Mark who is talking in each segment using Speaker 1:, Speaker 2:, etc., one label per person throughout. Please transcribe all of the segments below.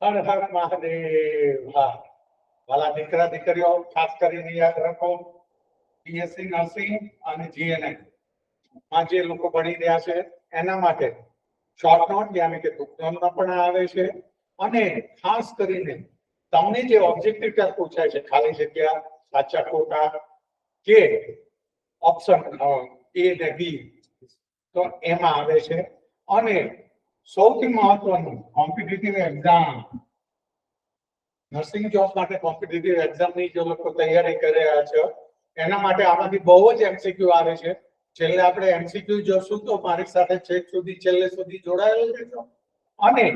Speaker 1: હર હર મહાદેવ. હા, વાલા દીકરા દીકરીઓ, ખાસ કરીને યાદ રાખો, બીએસસી નર્સિંગ અને જીએનએમ માં જે લોકો ભણી રહ્યા છે એના માટે શોર્ટ નોટ યાની કે ટૂંક નોટ પણ આવે છે. અને ખાસ કરીને તમને જે ઓબ્જેક્ટિવ ટેસ્ટ પૂછાય છે, ખાલી જગ્યા, સાચા ખોટા કે ઓપ્શન એ ને બી, તો એમાં આવે છે. અને સૌથી મહત્વનું કોમ્પિટિટિવ એક્ઝામ, નર્સિંગ જોબ માટે કોમ્પિટિટિવ એક્ઝામની જે લોકો તૈયારી કરી રહ્યા છે એના માટે આમાંથી બહુ જ એમસીક્યુ આવે છે. છેલ્લે આપણે એમસીક્યુ જોશું તો મારી સાથે છેક સુધી છેલ્લે સુધી જોડાયેલા રહેજો. અને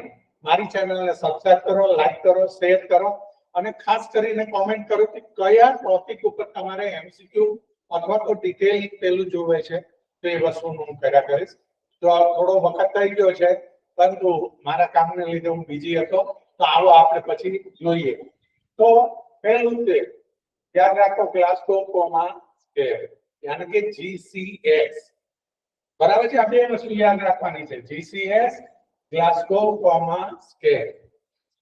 Speaker 1: મારી ચેનલને સબસ્ક્રાઇબ કરો, લાઈક કરો, શેર કરો અને ખાસ કરીને કોમેન્ટ કરો કે કયા ટોપિક ઉપર તમારે એમસીક્યુ અથવા તો ડિટેલ પેલું જોવે છે, તો એ વસ્તુનું હું કર્યા કરીશ. તો થોડો વખત થઈ ગયો છે, પરંતુ મારા કામને લીધે હું બીજી હતો. તો આવો આપણે પછી જોઈએ. તો પહેલું છે, યાદ રાખો, ગ્લાસગો કોમા સ્કેલ યાની કે GCS. બરાબર છે? આ બે વસ્તુ યાદ રાખવાની છે, GCS, ગ્લાસગો કોમા સ્કેલ.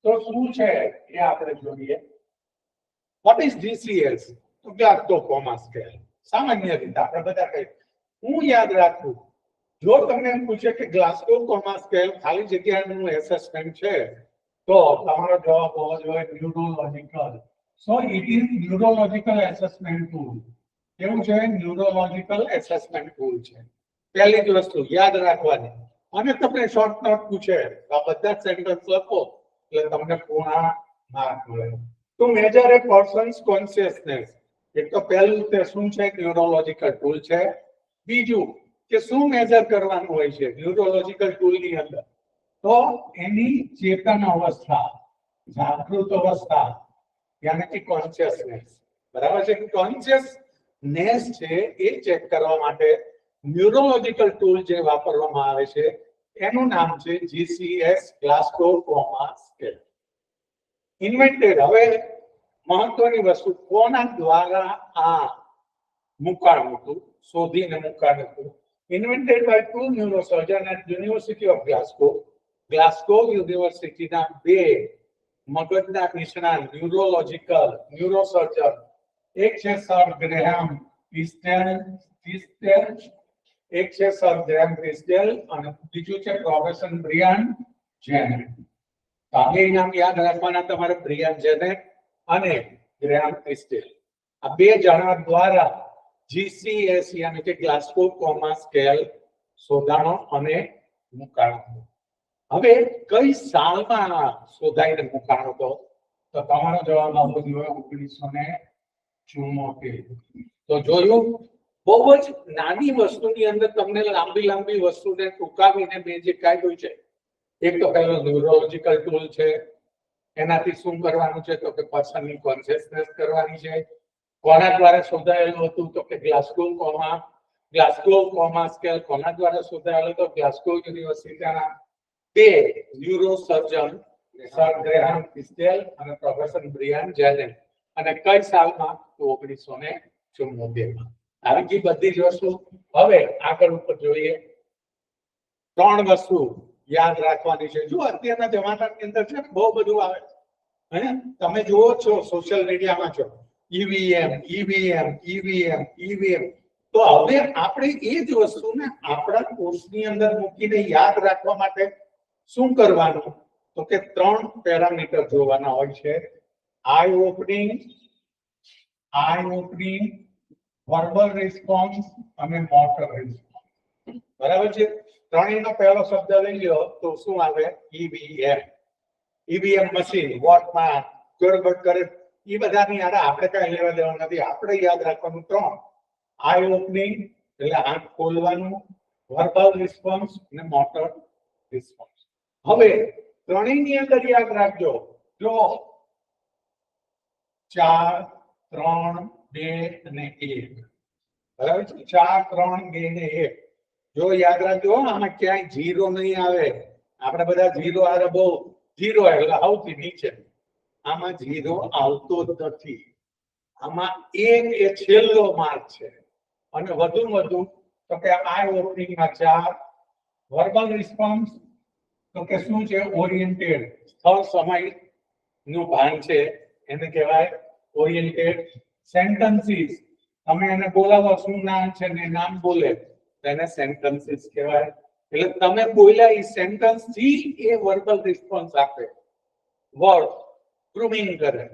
Speaker 1: તો શું છે એ આપણે જોઈએ. What is GCS? તો ગ્લાસગો કોમા સ્કેલ. સામાન્ય રીતે આપણે બધા કહીએ, હું યાદ રાખું, જો તમને એમ પૂછે કે ગ્લાસગો કોમા સ્કેલ ખાલી જગ્યાનું એસેસમેન્ટ છે, તો તમારો જવાબ હોવો જોઈએ neurological. So it is neurological assessment tool. કેવું છે? ન્યુરોલોજિકલ એસેસમેન્ટ ટૂલ છે. પહેલી જ વસ્તુ યાદ રાખવાની. અને તમને શોર્ટ નોટ પૂછે, આ બધા સેન્ટેન્સ લખો એટલે તમને પૂર્ણ માર્ક મળે. તો મેજર એ પર્સન્સ કોન્શિયસનેસ. એક તો પહેલું તે શું છે? ન્યુરોલોજિકલ ટૂલ છે. બીજું કે શું મેજર કરવાનું હોય છે ન્યુરોલોજિકલ ટૂલની અંદર? તો એની ચેતન અવસ્થા, જાગૃત અવસ્થા, યાની કે કોન્શિયસનેસ. બરાબર છે? કોન્શિયસનેસ છે એ ચેક કરવા માટે ન્યુરોલોજિકલ ટૂલ જે વાપરવામાં આવે છે એનું નામ છે GCS, ગ્લાસગો કોમા સ્કેલ. ઇન્વેન્ટેડ. હવે મહત્વની વસ્તુ, કોના દ્વારા આ મુકાણું હતું, શોધીને મુકાણું હતું? Invented by two neurosurgeon at university of Glasgow. Glasgow યુનિવર્સિટીના બે મગજના નિષ્ણાત ન્યુરોસર્જન, એક છે સર ગ્રેહામ ક્રિસ્ટેલ, એક છે સર ગ્રેહામ ક્રિસ્ટેલ અને બીજું છે પ્રોફેસર બ્રિયાન જેનેટ. આ બે નામ યાદ રાખવાના તમારે, બ્રિયાન જેનેટ અને ગ્રેહામ ક્રિસ્ટેલ. આ બે જણા દ્વારા GCS યાની કે ગ્લાસગો કોમા સ્કેલ શોધાણો અને મુકાણો. હવે કઈ સાલમાં શોધાઈને મુકાણો હતો? તો તમારો જવાબ આવવો જોઈએ 1974. તો જોયું, બહુ જ નાની વસ્તુની અંદર તમને લાંબી વસ્તુને ટૂંકાવીને મેં જે કાઢ્યું છે, એક તો પહેલો ન્યુરોલોજિકલ ટૂલ છે. એનાથી શું કરવાનું છે? તો કે પર્સનની કોન્શિયસનેસ કરવાની છે. કોના દ્વારા શોધાયેલું હતું? તો કે ગ્લાસગો કોમા સ્કેલ કોના દ્વારા શોધાયેલું? તો ગ્લાસગો યુનિવર્સિટીના બે ન્યુરોસર્જન, સર ગ્રેહામ ક્રિસ્ટેલ અને પ્રોફેસર બ્રિયાન જેનેટ. અને કઈ સાલમાં? તો 1974. આવી ગઈ બધી જ વસ્તુ. હવે આગળ ઉપર જોઈએ. ત્રણ વસ્તુ યાદ રાખવાની છે. જો અત્યારના જમાનાની અંદર છે ને બહુ બધું આવે છે, તમે જુઓ છો સોશિયલ મીડિયામાં છો, ઈવીએમ. તો હવે આપણે એ જ વસ્તુને આપણા કોર્સની અંદર મૂકીને યાદ રાખવા માટે શું કરવાનું? તો કે ત્રણ પેરામીટર જોવાના હોય છે: આઈ ઓપનિંગ, વર્બલ રિસ્પોન્સ અને મોટર રિસ્પોન્સ. બરાબર છે? ત્રણેયનો પહેલો શબ્દ લઈ લો તો શું આવે? ઈવીએમ મશીન વોટમાં ગડબડ કરે એ બધાની યાદ આપણે કઈ લેવા દેવા નથી. આપણે યાદ રાખવાનું ત્રણ: આઈ ઓપનિંગ એટલે આંખ ખોલવાનું, વર્બલ રિસ્પોન્સ અને મોટર રિસ્પોન્સ. હવે ત્રણેયની અંદર યાદ રાખજો, જો 4, 3, 2 અને 1. બરાબર છે? 4, 3, 2 અને 1. જો યાદ રાખજો, આમાં ક્યાંય જીરો નહીં આવે. આપણે બધા જીરો આરે બહુ જીરો એટલે સૌથી નીચે. આમાં જીરો આવતો જ નથી. આમાં એક એ છેલ્લો માર્ક છે. અને વધુ તો કે આઈ ઓપનિંગમાં 4, વર્બલ રિસ્પોન્સ તો કે શું છે? ઓરિએન્ટેડ, સ્થળ સમય નું ભાન છે એને કહેવાય ઓરિએન્ટેડ. સેન્ટેન્સીસ, તમે એને બોલાવો શું નામ છે ને નામ બોલે તેને સેન્ટેન્સીસ કહેવાય. એટલે તમે બોલ્યા એ સેન્ટેન્સ થી એ વર્બલ રિસ્પોન્સ આપે. વર્ડ ગ્રુમિંગ કરે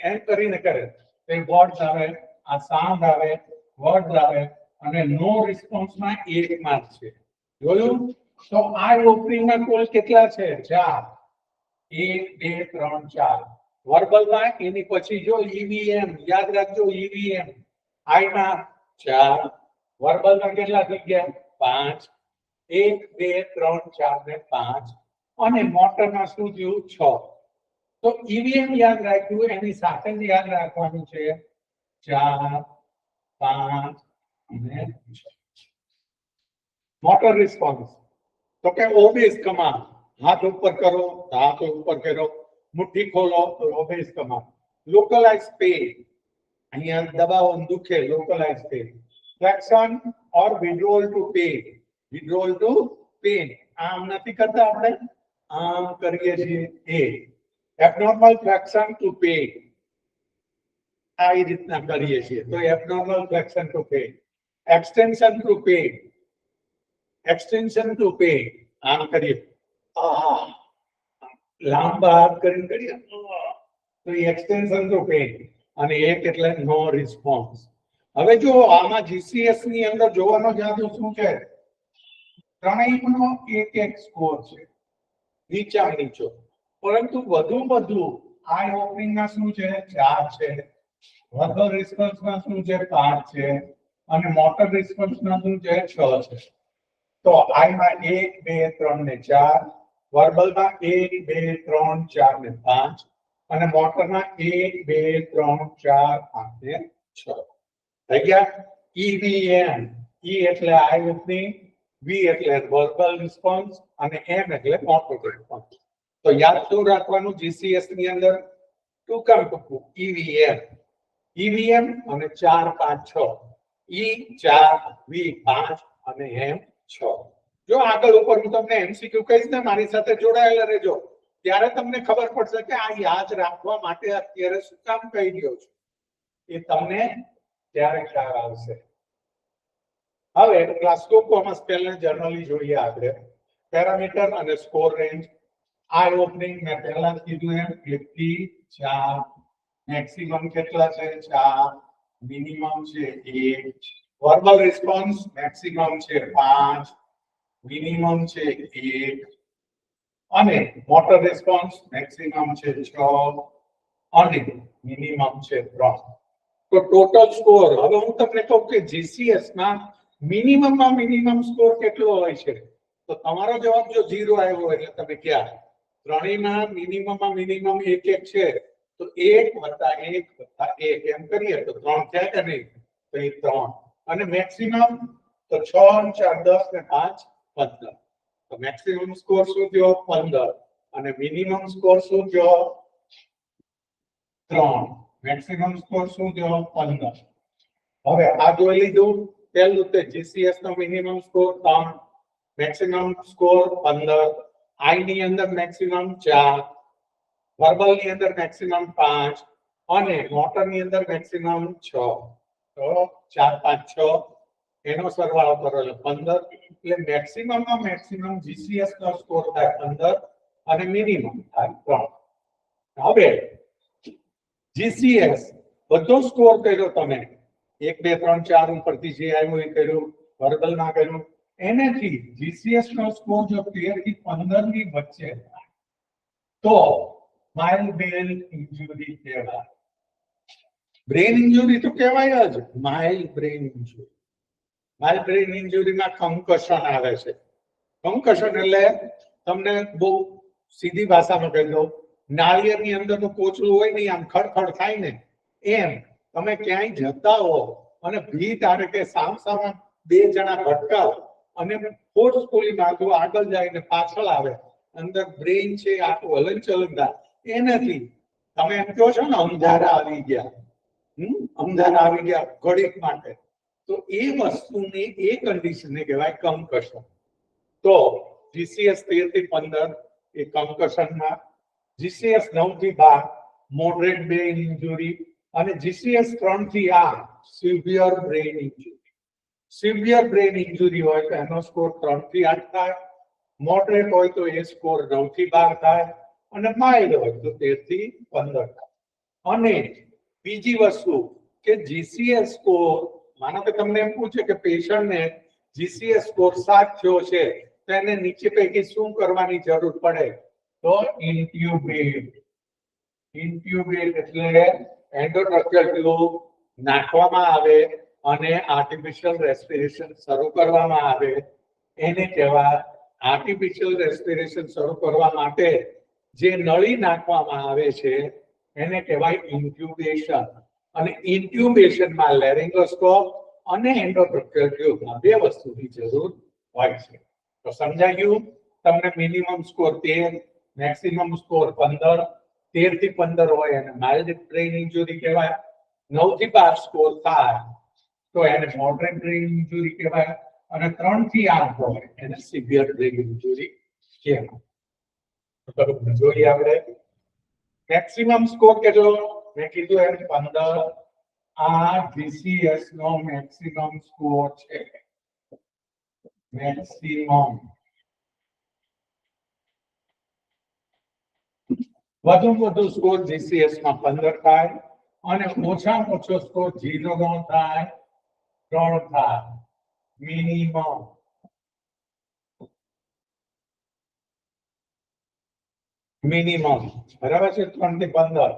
Speaker 1: એમ કરીને કરે તો વર્ડ્સ આવે, આ સાઉન્ડ આવે, વર્ડ્સ આવે અને નો રિસ્પોન્સમાં 1 માર્ક છે. જોયું? તો આ ઓપનિંગમાં કુલ કેટલા છે? 4. 1 2 3 4. વર્બલમાં એની પછી જો ઈવીએમ, યાદ રાખજો ઈવીએમ આઈમાં 4. વર્બલમાં કેટલા થઈ ગયા? 5. 1 2 3 4 ને 5 અને મોટરમાં શું થયું? 6. તો ઈવીએમ યાદ રાખ્યું એની સાથે જ યાદ રાખવાનું છે 4 5 અને 6. મોટર રિસ્પોન્સ તો કે ઓબેસ કમાન્ડ, હાથ ઉપર કરો તો હાથ ઉપર કરો, મુઠ્ઠી ખોલો તો ઓબેસ કમાન્ડ. લોકલાઇઝ પે, અહીંયા દબાવો દુખે localise pain. Flexion or withdrawal to pain, withdrawal to pain આમ નથી કરતા આપણે, આમ કરીએ છીએ એ. એબનોર્મલ ફ્લેક્શન ટુ પે આ રીતના કરીએ છીએ તો abnormal flexion to pain. Extension to pain, extension to pain આમ કરીએ, લાંબા હાથ કરીને કરીએ તો એક્સટેન્શન ટુ પે. અને એક એટલે નો રિસ્પોન્સ. હવે જો આમાં જીસીએસ ની અંદર જોવાનો જાદુ શું છે? ત્રણેયનો એક સ્કોર છે, નીચા નીચો, પરંતુ વધુ આઈ ઓપનિંગ ના શું છે? 4 છે. વર્બલ રિસ્પોન્સ માં શું છે? 5 છે અને મોટર રિસ્પોન્સ માં શું છે? 6 છે. તો આઈ માં 1 2 3 ને 4, વર્બલ માં 1 2 3 4 ને 5 અને મોટર માં 1 2 3 4 5 ને 6 થઈ ગયા. ઈવીએમ, ઈ એટલે આઈ ઓપનિંગ, વી એટલે વર્બલ રિસ્પોન્સ અને એમ એટલે મોટર રિસ્પોન્સ. તો યાદ શું રાખવાનું જીસીએસ ની અંદર? ટૂંકામ ટૂંકું ઈવીએમ, ઈવીએમ અને 4 5 6, ઈ 4 વી 5 અને એમ 6. જો આગળ ઉપર હું તમને એમસીક્યુ કહીશ ને મારી સાથે જોડાયેલા રહેજો ત્યારે તમને ખબર પડશે કે આ યાદ રાખવા માટે અત્યારે શું કામ કહી રહ્યો છું એ તમને ત્યારે ખ્યાલ આવશે. હવે ગ્લાસગો કોમા સ્કેલ ને જનરલી જોઈએ આપણે. પેરામીટર અને સ્કોર રેન્જ. આઈ ઓપનિંગ મેં પહેલા જ કીધું એમ 1 થી 4, મેક્સિમમ કેટલા છે? 4, મિનિમમ છે 1. વર્બલ રિસ્પોન્સ મેક્સિમમ છે 5, મિનિમમ છે 1 અને મોટર રિસ્પોન્સ મેક્સિમમ છે 6 અને મિનિમમ છે 3. તો ટોટલ સ્કોર હવે હું તમને કહું કે જીસીએસ માં મિનિમમ સ્કોર કેટલો હોય છે? તો તમારો જવાબ જો 0 આવ્યો એટલે તમે ક્યાં? ત્રણેયમાં મિનિમમ 1 છે તો 1 + 1 + 1 એમ કરીએ તો 3 થયા કે નહીં? તો એ 3 અને મેક્સિમમ તો 6 4 10 ને 5 15. તો મેક્સિમમ સ્કોર શું થયો? 15 અને મિનિમમ સ્કોર શું થયો? 3. મેક્સિમમ સ્કોર શું થયો? 15. હવે આ જોઈ લીધું. પહેલું તે જીસીએસ નો મિનિમમ સ્કોર 3, મેક્સિમમ સ્કોર 15, આઈ ની અંદર મેક્સિમમ 4, વર્બલ ની અંદર મેક્સિમમ 5 અને મોટર ની અંદર મેક્સિમમ 6. તો 4 5 6 એનો સરવાળો કરો એટલે 15. એટલે મેક્સિમમ જીસીએસ નો સ્કોર થાય 15 અને મિનિમમ થાય 3. હવે જીસીએસ બધો સ્કોર કર્યો તમે 1 2 3 4 ઉપરથી જે આવ્યું એ કર્યું, વર્બલ માં કર્યું, એનાથી જીસીએસ નો સ્કોર જો 13 થી 15 ની વચ્ચે તો માઇલ્ડ બ્રેન ઇન્જરી કહેવાય. બ્રેન ઇન્જરી તો કહેવાય જ, mild brain injury. Mild brain ઇન્જરીમાં કન્કશન આવે છે. કન્કશન એટલે તમને બહુ સીધી ભાષામાં કહી દઉં, નાળિયેરની અંદરનું કોચલું હોય ને આમ ખડખડ થાય ને એમ તમે ક્યાંય જતા હો અને ભીત આવે કે સામસામા બે જણા ભટકાવ અને ફોર્સફુલી માથું આગળ જાય ને પાછળ આવે, અંદર બ્રેન છે આખું હલનચલન થાય, એ નથી. તમે એમ કહો છો ને અંધારા આવી ગયા, અંધારા આવી ગયા ઘડીક માટે, તો એ વસ્તુની એ કન્ડિશનને કહેવાય કન્કશન. તો જીસીએસ 13 થી 15 એ કન્કશનમાં, જીસીએસ 9 થી 12 મોડરેટ બ્રેઇન ઇન્જુરી અને જીસીએસ 3 થી 8 સિવિયર બ્રેઇન ઇન્જુરી. સિવિયર બ્રેઇન ઇન્જુરી હોય તો એનો સ્કોર 3 થી 8 થાય, મોડરેટ હોય તો એ સ્કોર 9 થી 12 થાય અને માઇલ્ડ હોય તો 13 થી 15 થાય. અને બીજી વસ્તુ કે જીસીએસ સ્કોર, માનો કે તમને એમ પૂછે કે પેશન્ટને જીસીએસ સ્કોર 7 થયો છે તો એને નીચે પૈકી શું કરવાની જરૂર પડે? તો ઇન્ટ્યુબેટ. ઇન્ટ્યુબેટ એટલે એન્ડોટ્રકેલ ટ્યુબ નાખવામાં આવે અને આર્ટિફિશિયલ રેસ્પિરેશન શરૂ કરવામાં આવે. એને કહેવાય આર્ટિફિશિયલ રેસ્પિરેશન શરૂ કરવા માટે જે નળી નાખવામાં આવે છે એને કહેવાય ઇન્ટ્યુબેશન. અને ઇન્ટ્યુબેશનમાં લેરિંગોસ્કોપ અને એન્ડોટ્રકેલ ટ્યુબમાં બે વસ્તુની જરૂર હોય છે. તો સમજાઈ ગયું? તમને મિનિમમ સ્કોર 13, મેક્સિમમ સ્કોર 15, 13 થી 15 હોય અને માઇલ્ડ બ્રેઇન ઇન્જુરી કહેવાય. 9 થી 12 સ્કોર થાય તો એને મોડરેટ બ્રેઇન ઇન્જુરી કહેવાય અને 3 થી 8 હોય એને સિવિયર બ્રેઇન ઇન્જુરી કહેવાય. જોઈએ આપણે મેક્સિમમ સ્કોર કેટલો? મેં કીધું એમ 15. આ જીસીએસ નો મેક્સિમમ સ્કોર છે. મેક્સિમમ વધુ સ્કોર જીસીએસ માં 15 થાય અને ઓછામાં ઓછો સ્કોર 0 નો થાય, 3 થાય. મિનિમમ બરાબર છે 3 થી 15.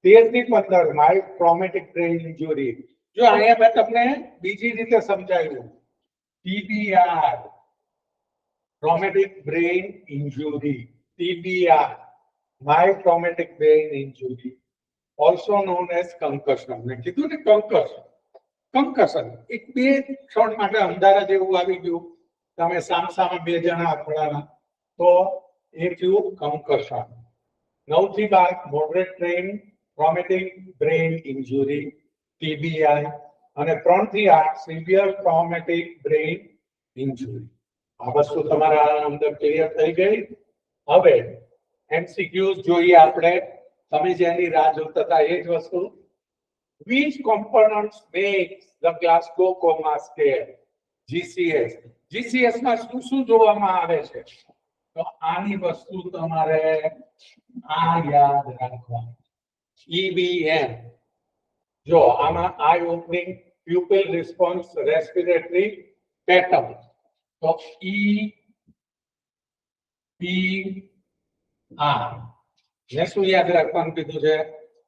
Speaker 1: 13 થી 15 માઇલ્ડ ટ્રોમેટિક બ્રેઇન ઇન્જુરી. જો અહીંયા મેં તમને બીજી રીતે સમજાવ્યું. TBR traumatic brain injury, TBR mild traumatic brain injury, also known as concussion. મેં કીધું ને concussion એક બે ક્ષણ માટે અંધારા જેવું આવી ગયું, તમે સામસામે બે જણા અથડાણા તો એ થયું concussion. 9 થી 12 moderate brain traumatic brain injury, TBI અને 3 થી 8 severe traumatic brain injury. આ વસ્તુ તમારા અંદર ક્લિયર થઈ ગઈ? હવે MCQs જોઈએ આપણે. તમે જેની રાહ જોતા હતા એ જ વસ્તુ. Which components makes the Glasgow Coma Scale? GCS. GCS માં શું જોવામાં આવે છે? તો આની વસ્તુ તમારે આ યાદ રાખવાની. EBM. જો આમાં eye opening, pupil response, respiratory pattern. તો ને શું યાદ રાખવાનું કીધું છે?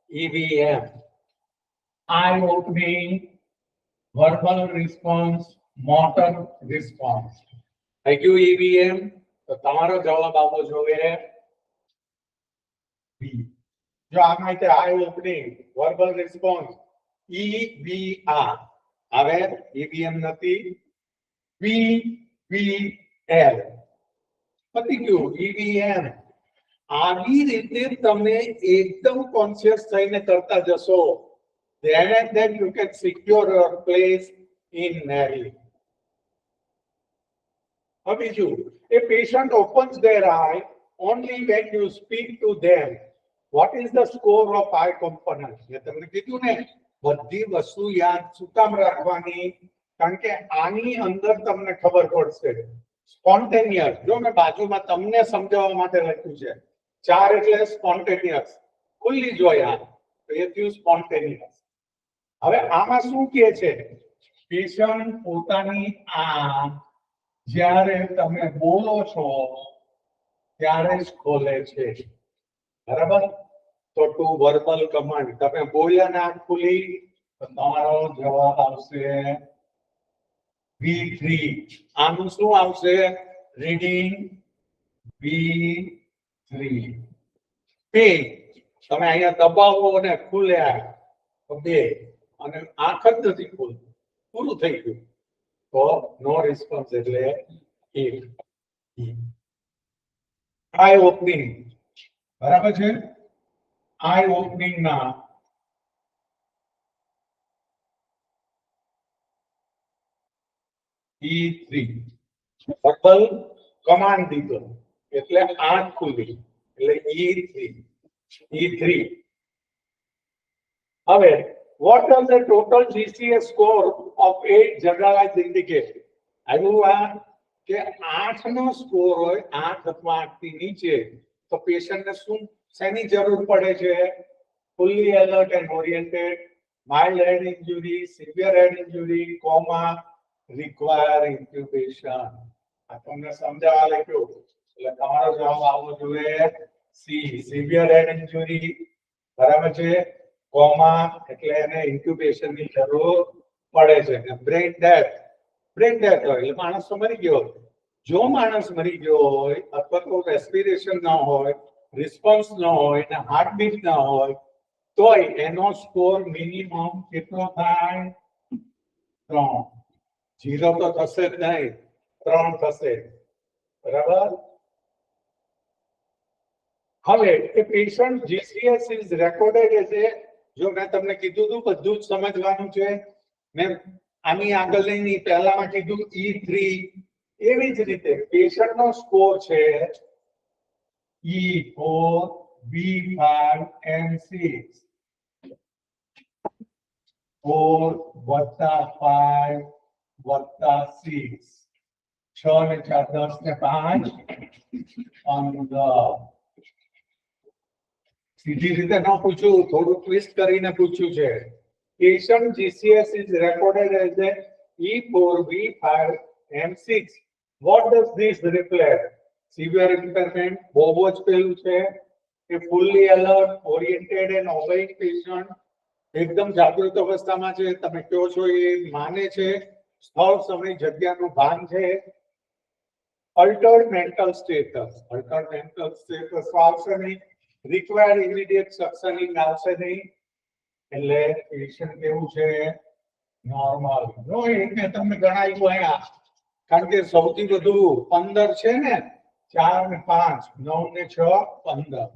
Speaker 1: EVM. Eye opening, verbal response, motor response. થઈ ગયું EVM? તો તમારો જવાબ આવવો જોઈએ બી. જો આમાં છે આઈ ઓપનિંગ, વર્બલ રિસ્પોન્સ, EVR આવે, EVM નથી. VVL પતી ગયું. EVM. આવી રીતે તમે એકદમ કોન્શિયસ થઈને કરતા જશો, then you can secure your place in Navy. હવે બીજું, a patient opens their eye only when you speak to them. What is the score of eye component? મેં તમને કીધું ને બધી વસ્તુ યાદ શું કામ રાખવાની? કારણ કે આની અંદર તમને ખબર પડશે. સ્પોન્ટેનિયસ. જો મેં બાજુમાં તમને સમજાવવા માટે લખ્યું છે. 4 એટલે સ્પોન્ટેનિયસ, ખુલ્લી જોયા તો એ થયું સ્પોન્ટેનિયસ. હવે આમાં શું કહે છે? પેશન્ટ પોતાની આ જ્યારે તમે બોલો છો ત્યારે જ ખોલે છે. બરાબર? તો ટુ વર્બલ કમાન્ડ. તમે બોલ્યા ને આંખ ખુલી તો તમારો જવાબ આવશે V3. આનું શું આવશે? Reading V3. પે તમે અહીંયા દબાવો અને ખુલે તો 2 અને આંખ જ નથી ખુલતી, પૂરું થઈ ગયું. તો નો રિસ્પોન્સ એટલે 1. આઈ ઓપનિંગ. બરાબર છે? આઈ ઓપનિંગ ના E3. વર્બલ કમાન્ડ દીધો એટલે 8 ખુલી એટલે E3 હવે what does the total GCS score of 8 generalized indicate આવ્યું આ કે 8 નો સ્કોર હોય 8 અથવા 8 થી નીચે તો પેશન્ટને શું શેની જરૂર પડે છે fully alert and oriented mild head injury severe head injury comma require intubation આ તમને સમજાવવા લખ્યું એટલે તમારો જવાબ આવવો જોઈએ સી સિવિયર હેડ ઇન્જરી બરાબર છે કોમા એટલે એને ઇન્ક્યુબેશન ની જરૂર પડે છે બ્રેન ડેથ હોય એટલે માણસ મરી ગયો જો માણસ મરી ગયો હોય અથવા તો રેસ્પિરેશન ન હોય રિસ્પોન્સ ન હોય ને હાર્ટબીટ ન હોય તોય એનો સ્કોર મિનિમમ કેટલો થાય 3 0 તો થશે જ નહીં 3 થશે બરાબર હવે એ patient GCS is recorded as A જો મેં તમને કીધું હતું બધું જ સમજવાનું છે મેં આની આગળ નહીં પહેલામાં કીધું E3 એવી જ રીતે પેશન્ટ નો સ્કોર છે E4 B5 and 6 4 + 5 + 6 6 ને 4 10 ને 5 15 સીધી રીતે ન પૂછ્યું થોડું ટ્વિસ્ટ કરીને પૂછ્યું છે patient GCS is recorded as A E4 B5 and 6 what does this reflect severe impairment બહુ જ પેલું છે કે fully alert oriented and obeying patient એકદમ જાગૃત અવસ્થામાં છે તમે કહો છો એ માને છે સ્થળ સમય જગ્યાનું ભાન છે altered mental status આવશે નહીં require immediate suctioning આવશે નહીં એટલે પેશન્ટ કેવું છે નોર્મલ નો એ મેં તમને ગણાવ્યું અહીંયા કારણ કે સૌથી વધુ 15 છે ને 4 ને 5 9 ને 6 15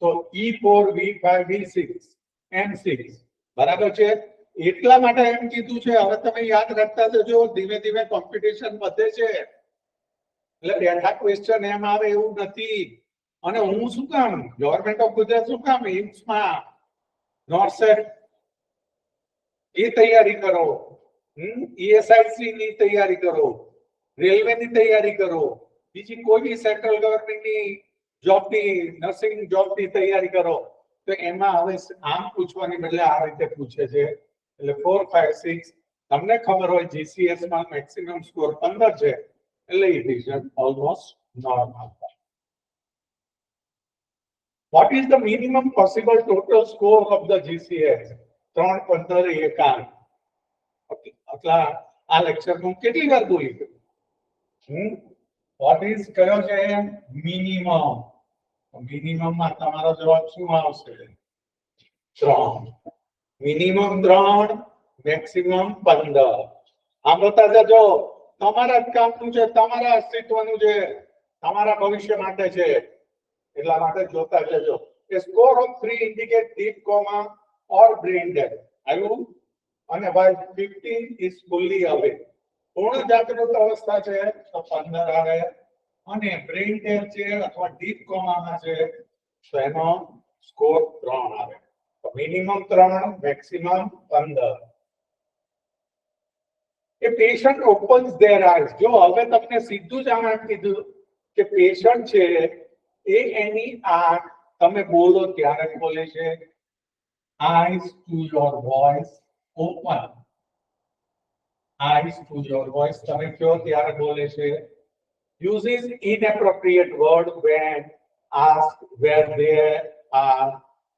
Speaker 1: તો E4 B5 B6 M6 બરાબર છે એટલા માટે એમ કીધું છે હવે તમે યાદ રાખતા જજો ધીમે ધીમે કોમ્પિટિશન વધે છે એટલે બેઠા ક્વેશ્ચન એમ આવે એવું નથી અને હું શું કામ ગવર્નમેન્ટ ઓફ ગુજરાત શું કામ એમ્સમાં નોર્સેટ એ તૈયારી કરો ઈએસઆઈસી ની તૈયારી કરો રેલવે ની તૈયારી કરો બીજી કોઈ બી સેન્ટ્રલ ગવર્નમેન્ટ ની જોબની નર્સિંગ જોબની તૈયારી કરો તો એમાં હવે આમ પૂછવાની બદલે આ રીતે પૂછે છે એટલે 4 5 6 તમને ખબર હોય જીસીએસ માં મેક્સિમમ સ્કોર 15 છે એટલે it is almost normal What is the minimum possible total score of the GCS? 3 15 1 આટલા આ લેક્ચર માં કેટલી વાર બોલી What is કયો છે મિનિમમ માં તમારો જવાબ શું આવશે 3 મિનિમમ 3 મેક્સિમમ 15 આમ બતા જજો તમારા જ કામનું છે તમારા અસ્તિત્વનું છે તમારા ભવિષ્ય માટે છે એટલા માટે જોતા જજો a score of 3 indicate deep coma or brain death આવ્યું અને while 15 is fully awake પૂર્ણ જાગૃત અવસ્થા છે તો 15 આવે અને brain death છે અથવા deep coma માં છે તો એનો સ્કોર 3 આવે તો minimum 3 maximum 15 a patient opens their eyes જો હવે તમને સીધું જ આમ કીધું કે પેશન્ટ છે એ એની આંખ તમે બોલો ત્યારે ખોલે છે eyes to your voice open eyes to your voice તમે કહો ત્યારે બોલે છે uses inappropriate word when asked where they are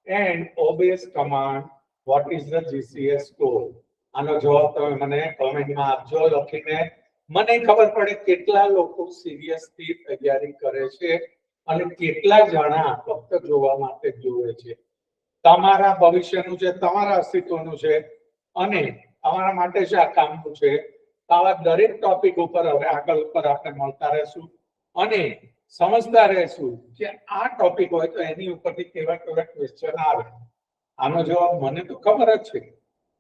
Speaker 1: and obeys command what is the GCS score આનો જવાબ તમે મને કમેન્ટમાં આપજો લખીને મને ખબર પડે કેટલા લોકો સિરિયસલી તૈયારી કરે છે અને કેટલા જણા ફક્ત જોવા માટે જોવે છે તમારા ભવિષ્યનું છે તમારા અસ્તિત્વનું છે અને તમારા માટે જ આ કામનું છે આવા દરેક ટોપિક ઉપર હવે આગળ ઉપર આપણે મળતા રહેશું અને સમજતા રહેશું કે આ ટોપિક હોય તો એની ઉપરથી કેવા કેવા ક્વેશ્ચન આવે આનો જવાબ મને તો ખબર જ છે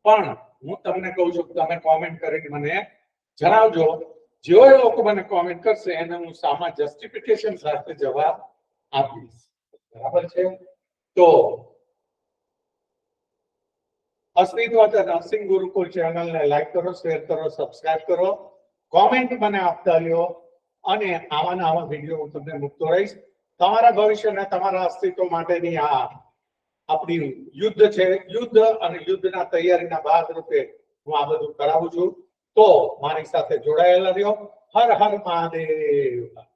Speaker 1: પણ હું તમને કહું છું તમે કોમેન્ટ કરીને મને જણાવજો જો એ લોકો મને કોમેન્ટ કરશે એને હું સામા જસ્ટિફિકેશન સાથે જવાબ આપીશ. બરાબર છે? તો અસ્તિત્વ નર્સિંગ ગુરુકુળ ચેનલને લાઈક કરો, શેર કરો, સબસ્ક્રાઇબ કરો, કોમેન્ટ મને આપતા રહ્યો અને આવા વિડીયો હું તમને મૂકતો રહીશ. તમારા ભવિષ્યના તમારા અસ્તિત્વ માટેની આ આપણી યુદ્ધ છે. યુદ્ધ અને યુદ્ધના તૈયારીના ભાગરૂપે હું આ બધું કરાવું છું. તો મારી સાથે જોડાયેલા રહ્યો. હર હર મહાદેવ.